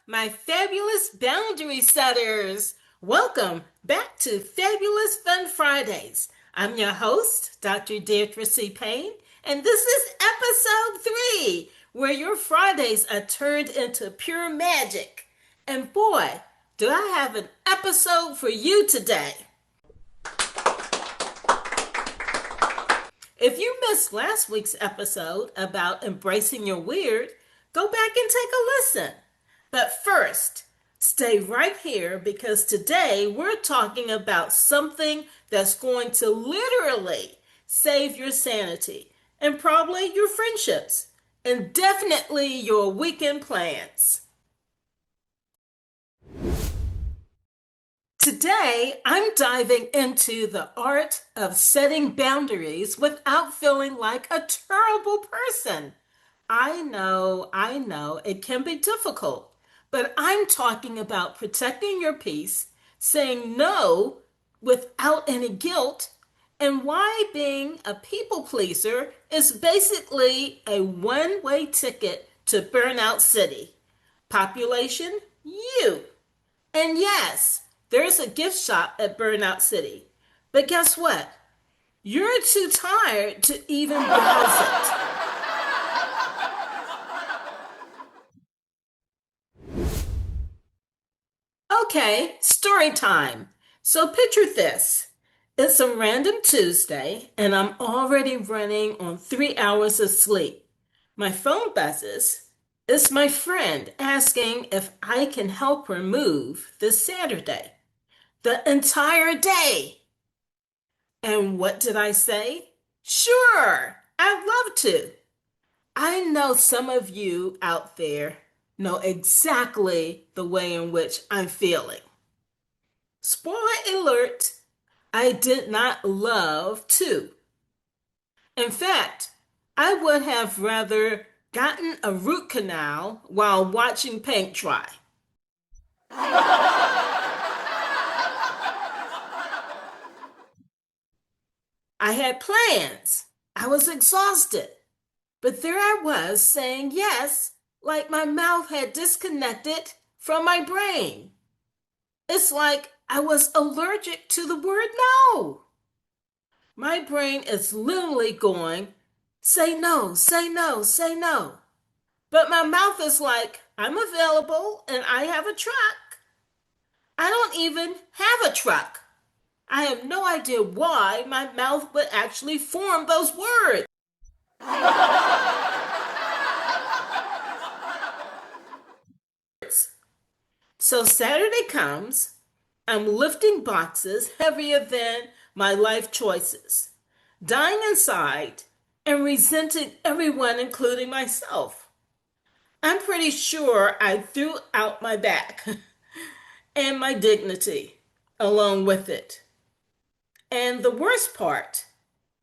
my fabulous boundary setters. Welcome back to Fabulous Fun Fridays. I'm your host, Dr. Deirdre C. Payne, and this is episode 3, where your Fridays are turned into pure magic. And boy, do I have an episode for you today. If you missed last week's episode about embracing your weird, go back and take a listen. But first, stay right here because today we're talking about something that's going to literally save your sanity and probably your friendships and definitely your weekend plans. Today, I'm diving into the art of setting boundaries without feeling like a terrible person. I know, it can be difficult, but I'm talking about protecting your peace, saying no without any guilt, and why being a people pleaser is basically a one-way ticket to Burnout City. Population, you. And yes, there's a gift shop at Burnout City. But guess what? You're too tired to even browse it. Okay, story time. So picture this. It's a random Tuesday, and I'm already running on 3 hours of sleep. My phone buzzes. It's my friend asking if I can help her move this Saturday. The entire day. And what did I say? Sure, I'd love to. I know some of you out there know exactly the way in which I'm feeling. Spoiler alert, I did not love to. In fact, I would have rather gotten a root canal while watching paint dry. I had plans. I was exhausted. But there I was saying yes, like my mouth had disconnected from my brain. It's like I was allergic to the word no. My brain is literally going, say no, say no, say no. But my mouth is like, I'm available and I have a truck. I don't even have a truck. I have no idea why my mouth would actually form those words. So Saturday comes, I'm lifting boxes heavier than my life choices, dying inside and resenting everyone, including myself. I'm pretty sure I threw out my back and my dignity along with it. And the worst part,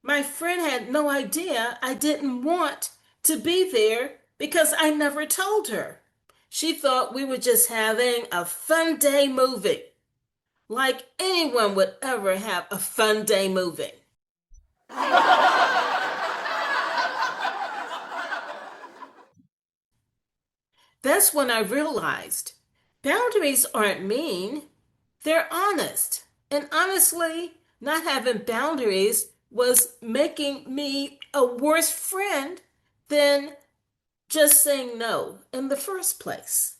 my friend had no idea I didn't want to be there because I never told her. She thought we were just having a fun day moving, like anyone would ever have a fun day moving. That's when I realized boundaries aren't mean, they're honest. And honestly, not having boundaries was making me a worse friend than just saying no in the first place.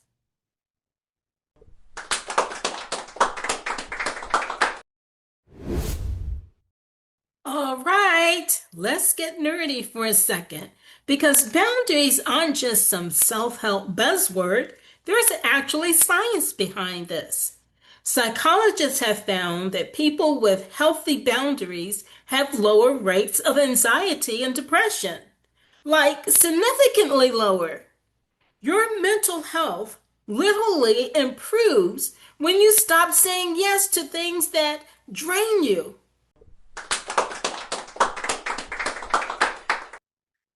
All right, let's get nerdy for a second because boundaries aren't just some self-help buzzword. There's actually science behind this. Psychologists have found that people with healthy boundaries have lower rates of anxiety and depression, like significantly lower. Your mental health literally improves when you stop saying yes to things that drain you.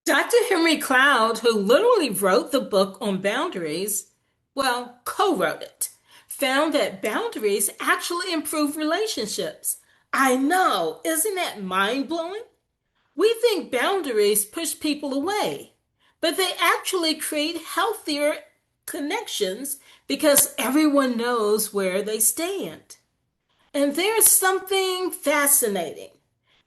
Dr. Henry Cloud, who literally wrote the book on boundaries, well, co-wrote it, found that boundaries actually improve relationships. I know, isn't that mind-blowing? We think boundaries push people away, but they actually create healthier connections because everyone knows where they stand. And there's something fascinating.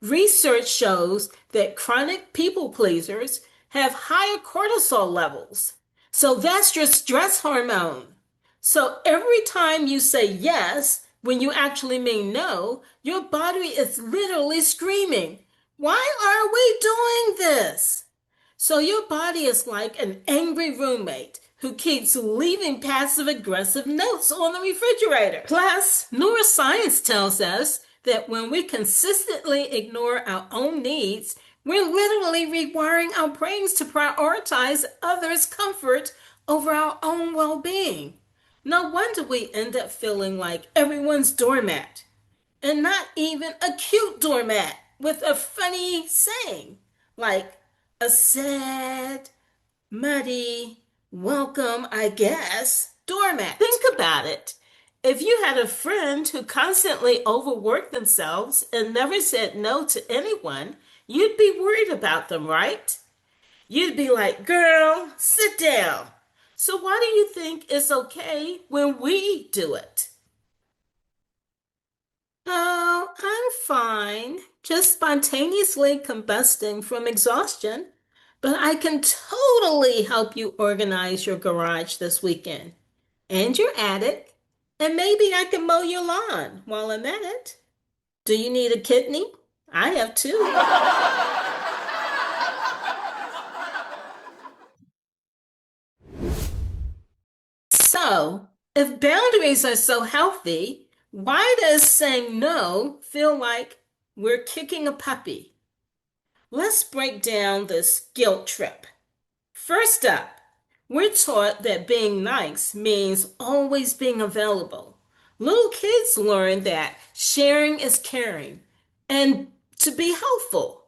Research shows that chronic people pleasers have higher cortisol levels. So that's your stress hormone. So every time you say yes when you actually mean no, your body is literally screaming, "Why are we doing this?" So your body is like an angry roommate who keeps leaving passive aggressive notes on the refrigerator. Plus, neuroscience tells us that when we consistently ignore our own needs, we're literally rewiring our brains to prioritize others' comfort over our own well being. No wonder we end up feeling like everyone's doormat, and not even a cute doormat with a funny saying like a sad, muddy, welcome, I guess, doormat. Think about it. If you had a friend who constantly overworked themselves and never said no to anyone, you'd be worried about them, right? You'd be like, "Girl, sit down." So why do you think it's okay when we do it? Oh, I'm fine. Just spontaneously combusting from exhaustion. But I can totally help you organize your garage this weekend and your attic. And maybe I can mow your lawn while I'm at it. Do you need a kidney? I have two. So, if boundaries are so healthy, why does saying no feel like we're kicking a puppy? Let's break down this guilt trip. First up, we're taught that being nice means always being available. Little kids learn that sharing is caring and to be helpful.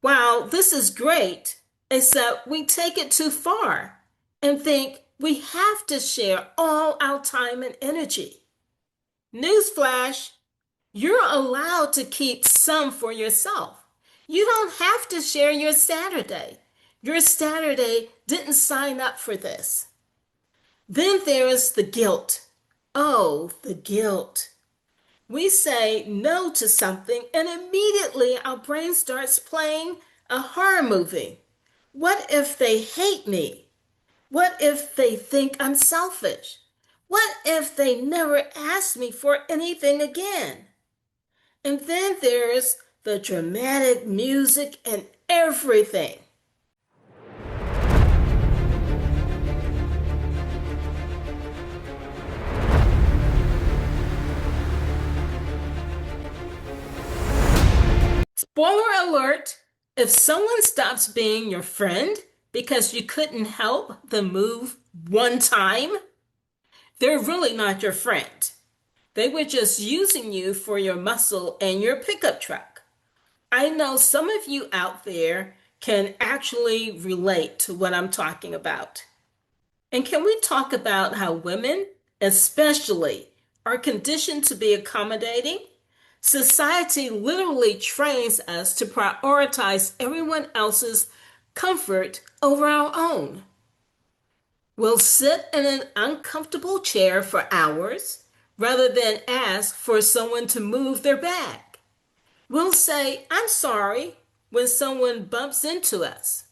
While this is great, except we take it too far and think we have to share all our time and energy. Newsflash, you're allowed to keep some for yourself. You don't have to share your Saturday. Your Saturday didn't sign up for this. Then there's the guilt. Oh, the guilt. We say no to something, and immediately our brain starts playing a horror movie. What if they hate me? What if they think I'm selfish? What if they never ask me for anything again? And then there's the dramatic music and everything. Spoiler alert, if someone stops being your friend because you couldn't help them move one time, they're really not your friend. They were just using you for your muscle and your pickup truck. I know some of you out there can actually relate to what I'm talking about. And can we talk about how women, especially, are conditioned to be accommodating? Society literally trains us to prioritize everyone else's comfort over our own. We'll sit in an uncomfortable chair for hours rather than ask for someone to move their bag. We'll say, "I'm sorry," when someone bumps into us.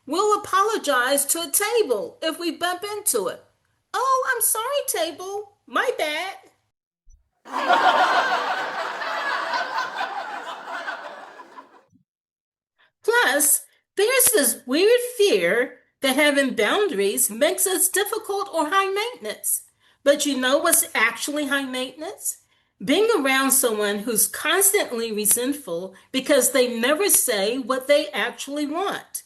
We'll apologize to a table if we bump into it. "Oh, I'm sorry, table. My bad." Plus, there's this weird fear that having boundaries makes us difficult or high maintenance. But you know what's actually high maintenance? Being around someone who's constantly resentful because they never say what they actually want.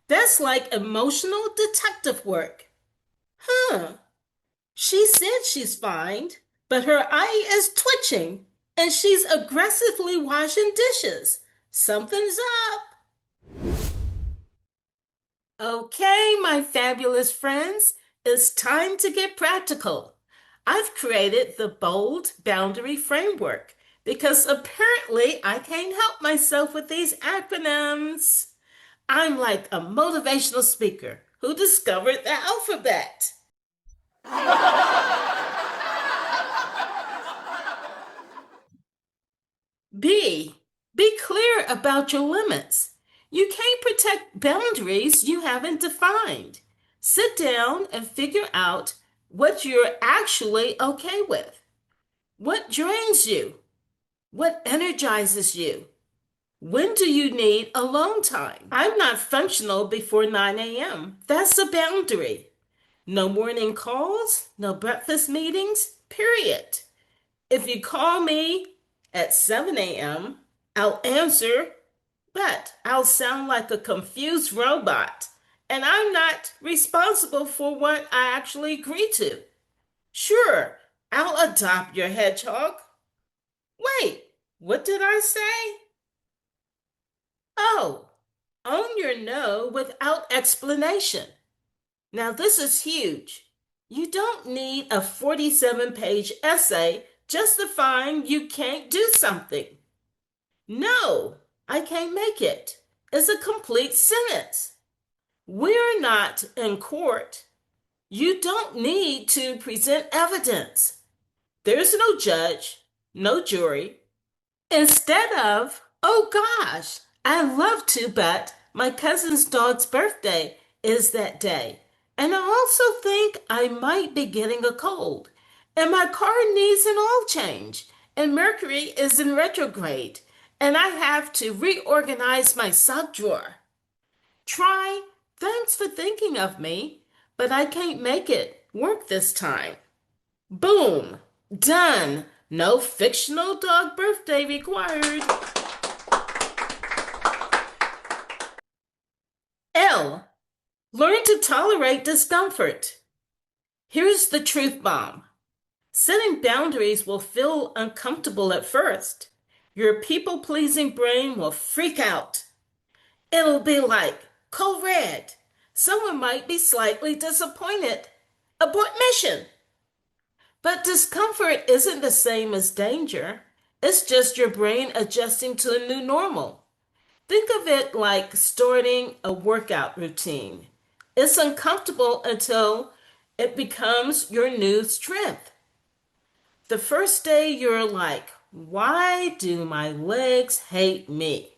That's like emotional detective work. Huh, she said she's fine, but her eye is twitching and she's aggressively washing dishes. Something's up. Okay, my fabulous friends, it's time to get practical. I've created the B.O.L.D boundary framework because apparently I can't help myself with these acronyms. I'm like a motivational speaker who discovered the alphabet. B, be clear about your limits. You can't protect boundaries you haven't defined. Sit down and figure out what you're actually okay with. What drains you? What energizes you? When do you need alone time? I'm not functional before 9 a.m. That's a boundary. No morning calls, no breakfast meetings, period. If you call me at 7 a.m., I'll answer, but I'll sound like a confused robot, and I'm not responsible for what I actually agree to. Sure, I'll adopt your hedgehog. Wait, what did I say? Oh, own your no without explanation. Now, this is huge. You don't need a 47-page essay justifying you can't do something. No, I can't make it. It's a complete sentence. We're not in court. You don't need to present evidence. There's no judge, no jury. Instead of, oh gosh, I'd love to, but my cousin's dog's birthday is that day. And I also think I might be getting a cold. And my car needs an oil change. And Mercury is in retrograde. And I have to reorganize my sock drawer. Try, thanks for thinking of me, but I can't make it work this time. Boom, done. No fictional dog birthday required. L, learn to tolerate discomfort. Here's the truth bomb. Setting boundaries will feel uncomfortable at first. Your people-pleasing brain will freak out. It'll be like, code red. Someone might be slightly disappointed. Abort mission. But discomfort isn't the same as danger. It's just your brain adjusting to a new normal. Think of it like starting a workout routine. It's uncomfortable until it becomes your new strength. The first day you're like, why do my legs hate me?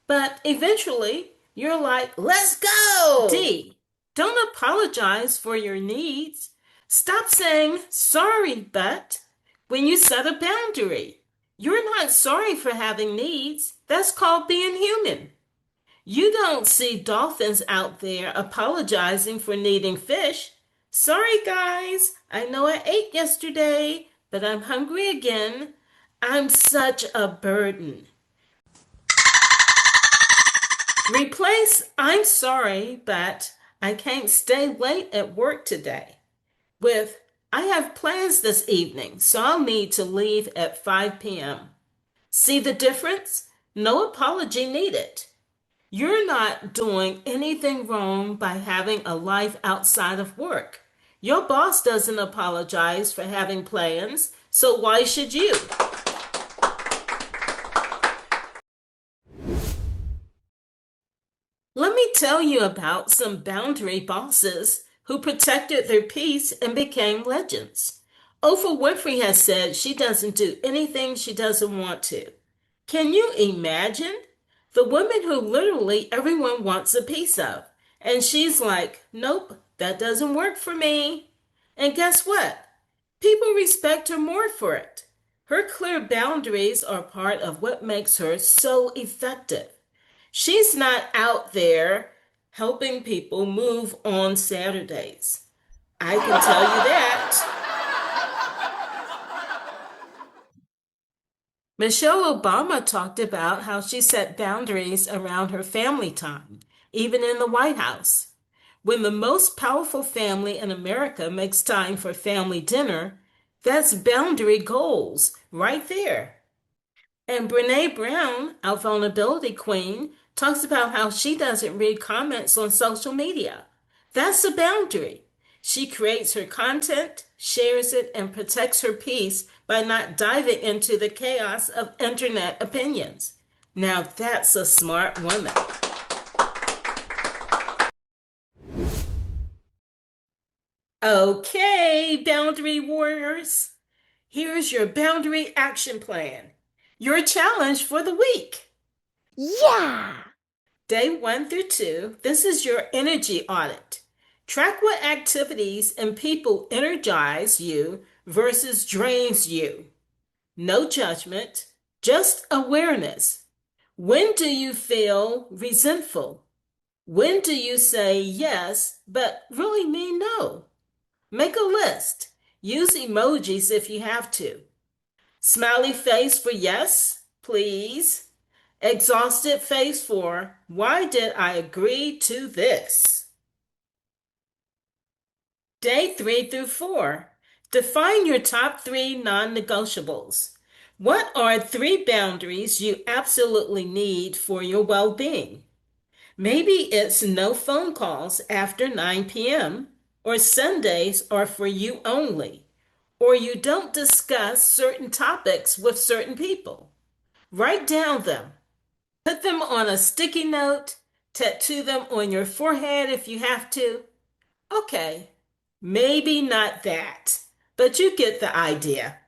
But eventually you're like, let's go! D, don't apologize for your needs. Stop saying, sorry, but when you set a boundary. You're not sorry for having needs. That's called being human. You don't see dolphins out there apologizing for needing fish. Sorry, guys. I know I ate yesterday, but I'm hungry again. I'm such a burden. Replace I'm sorry, but I can't stay late at work today with I have plans this evening, so I'll need to leave at 5 p.m. See the difference? No apology needed. You're not doing anything wrong by having a life outside of work. Your boss doesn't apologize for having plans, so why should you? Let me tell you about some boundary bosses who protected their peace and became legends. Oprah Winfrey has said she doesn't do anything she doesn't want to. Can you imagine? The woman who literally everyone wants a piece of. And she's like, nope, that doesn't work for me. And guess what? People respect her more for it. Her clear boundaries are part of what makes her so effective. She's not out there helping people move on Saturdays. I can tell you that. Michelle Obama talked about how she set boundaries around her family time, even in the White House. When the most powerful family in America makes time for family dinner, that's boundary goals right there. And Brene Brown, our vulnerability queen, talks about how she doesn't read comments on social media. That's a boundary. She creates her content, shares it, and protects her peace by not diving into the chaos of internet opinions. Now that's a smart woman. Okay, ready, boundary warriors? Here's your boundary action plan. Your challenge for the week. Yeah! Day 1 through 2, this is your energy audit. Track what activities and people energize you versus drains you. No judgment, just awareness. When do you feel resentful? When do you say yes, but really mean no? Make a list. Use emojis if you have to. Smiley face for yes, please. Exhausted face for why did I agree to this? Day 3 through 4. Define your top 3 non-negotiables. What are 3 boundaries you absolutely need for your well-being? Maybe it's no phone calls after 9 p.m., or Sundays are for you only, or you don't discuss certain topics with certain people. Write down them. Put them on a sticky note, tattoo them on your forehead if you have to. Okay, maybe not that, but you get the idea.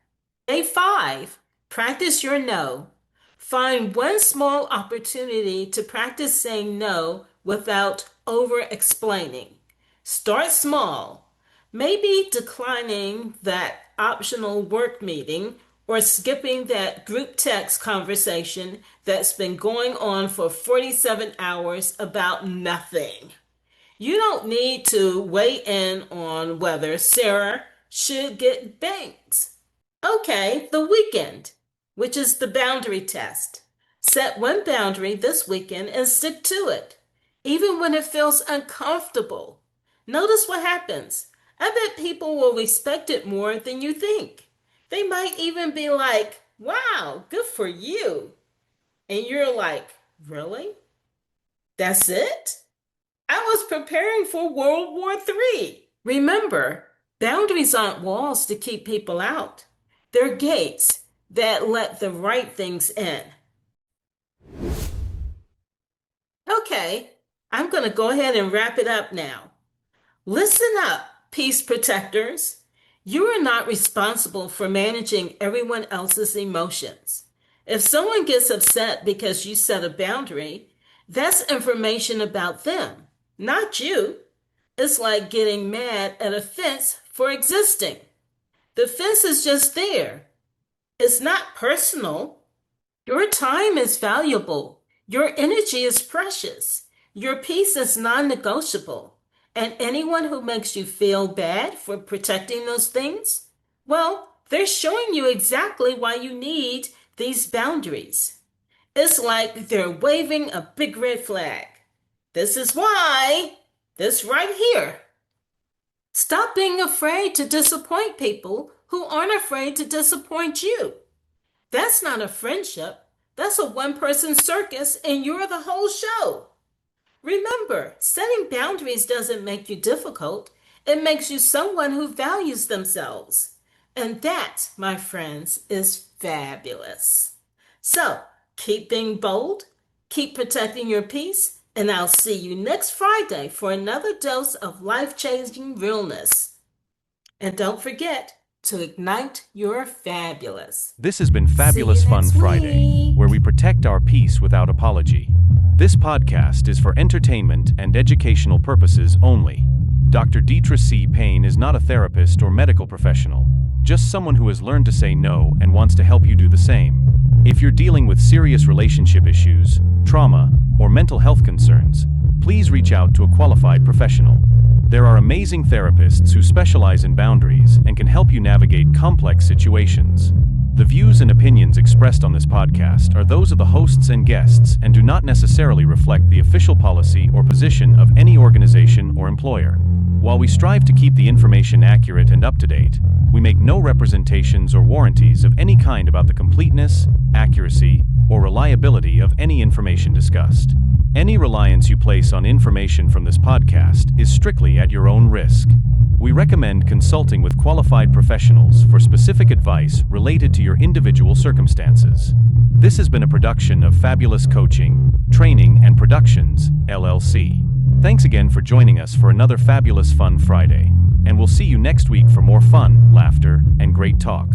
Day 5, practice your no. Find one small opportunity to practice saying no without over-explaining. Start small. Maybe declining that optional work meeting or skipping that group text conversation that's been going on for 47 hours about nothing. You don't need to weigh in on whether Sarah should get banks. Okay, the weekend, which is the boundary test. Set one boundary this weekend and stick to it, even when it feels uncomfortable. Notice what happens. I bet people will respect it more than you think. They might even be like, wow, good for you. And you're like, really? That's it? I was preparing for World War III. Remember, boundaries aren't walls to keep people out. They're gates that let the right things in. Okay, I'm going to go ahead and wrap it up now. Listen up, peace protectors. You are not responsible for managing everyone else's emotions. If someone gets upset because you set a boundary, that's information about them, not you. It's like getting mad at a fence for existing. The fence is just there. It's not personal. Your time is valuable. Your energy is precious. Your peace is non-negotiable. And anyone who makes you feel bad for protecting those things, well, they're showing you exactly why you need these boundaries. It's like they're waving a big red flag. This is why. This right here. Stop being afraid to disappoint people who aren't afraid to disappoint you. That's not a friendship. That's a one-person circus, and you're the whole show. Remember, setting boundaries doesn't make you difficult. It makes you someone who values themselves. And that, my friends, is fabulous. So, keep being bold, keep protecting your peace, and I'll see you next Friday for another dose of life-changing realness. And don't forget to ignite your fabulous. This has been Fabulous Fun Friday, where we protect our peace without apology. This podcast is for entertainment and educational purposes only. Dr. Deetra C. Payne is not a therapist or medical professional, just someone who has learned to say no and wants to help you do the same. If you're dealing with serious relationship issues, trauma, or mental health concerns, please reach out to a qualified professional. There are amazing therapists who specialize in boundaries and can help you navigate complex situations. The views and opinions expressed on this podcast are those of the hosts and guests and do not necessarily reflect the official policy or position of any organization or employer. While we strive to keep the information accurate and up to date, we make no representations or warranties of any kind about the completeness, accuracy, or reliability of any information discussed. Any reliance you place on information from this podcast is strictly at your own risk. We recommend consulting with qualified professionals for specific advice related to your individual circumstances. This has been a production of Fabulous Coaching, Training and Productions, LLC. Thanks again for joining us for another Fabulous Fun Friday. and we'll see you next week for more fun, laughter, and great talk.